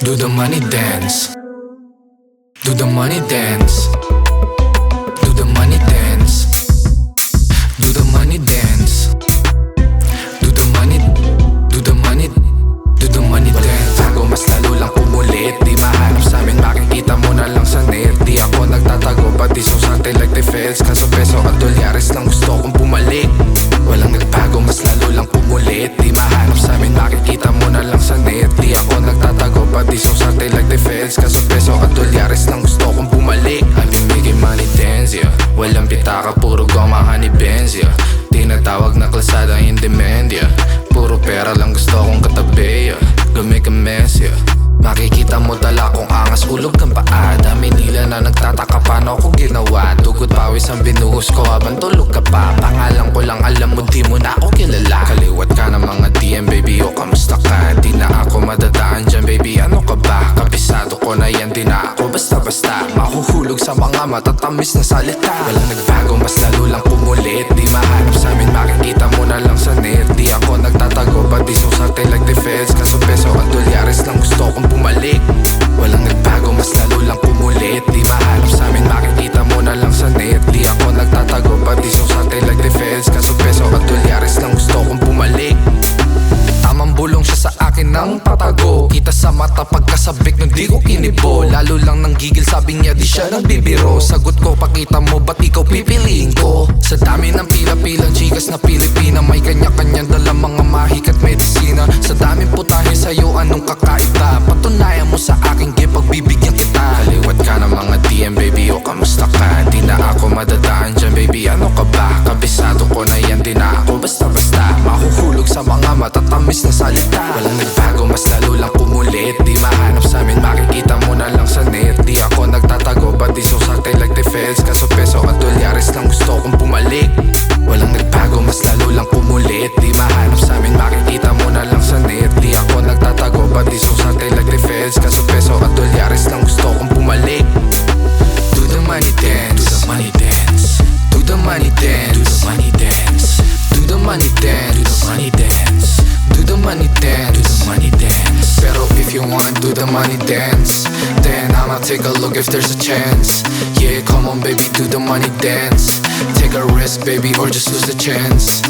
Do the money dance. Do the money dance. Do the money dance. Do the money dance. Do the money. Do the money. Do the money dance. Tago mas lalo lang umulit. Di mahanap sa amin, makikita mo na lang sa net. Di ako nagtatago, pati susante like the feds. Kaso peso at dolyares lang gusto kong bumalik. Walang nagbago, mas lalo lang umulit. Di mahanap sa amin, makikita mo na lang sa net. Di ako nagtatago, pati susante like the feds. Kaso peso at dolyares lang gusto kong bumalik. I've been making money dance, yeah. Walang pitaka, puro goma, honey Benz, yeah. Tinatawag na klasada in demand, yeah. Puro pera lang gusto kong katabi, yeah. Go make a mess, yeah. Makikita mo dala kong angas, ulog ng paa. Dami nila na nagtataka paano ko ginawa. Dugot pawis ang binuhos ko habang tulog ka pa. Pangalan ko lang alam mo, di mo na ako kilala. Kaliwat ka ng mga DM, baby, o kamusta ka? Di na ako madadaan dyan, baby, ano ka ba? Kabisado ko na yan, di na ako basta-basta mahuhulog sa mga matatamis na salita. Walang nagbago, mas lalo lang pumulit. Di mahanap sa amin, makikita mo na lang sa net. Di ako nagtatago, pati susante like the feds. Kaso peso at dolyares lang gusto kong bumalik. Walang nagbago, mas lalo lang pumulit. Di mahanap sa amin, makikita mo na lang sa net. Di ako nagtatago, pati susante like the feds. Kaso peso at dolyares lang gusto kong bumalik. Tamang bulong siya sa akin ng patago. Kita sa mata pagkasabik nung di ko kinibo. Lalo lang nang gigil, sabi niya di siya nagbibiro. Sagot ko, pakita mo ba't ikaw pipiliin ko? Sa dami ng pila-pilang chikas na Pilipina, may kanya-kanyang dala mga mahik at medisina. Sa daming putahe sa'yo, anong kakaiba? Patunayan mo sa akin, pagbibigyan kita. Kaliwat ka ng mga DM, baby, o kamusta ka? Di na ako madadaan dyan, baby, ano ka ba? Kabisado ko na yan, di na ako basta-basta mahuhulog sa mga matatamis na salita. Walang nagbago, mas lalo lang pumulit. Di mahanap sa amin, makikita mo na lang sa net. Di ako nagtatago, pati susante like the feds. Kaso peso at dolyares lang gusto kong bumalik. Walang nagbago, mas lalo lang pumulit. Di mahanap sa amin, makikita mo na lang sa net. Di ako nagtatago, pati susante like the feds. Kaso peso at dolyares lang gusto kong bumalik. Do the money dance. Do the money dance. Do the money dance. Do the money dance. Do the money dance. Do the money dance. Do the money dance. Do the money dance. Pero if you wanna do the money dance, then I'ma take a look if there's a chance. Yeah, come on baby, do the money dance. Take a risk baby, or just lose the chance.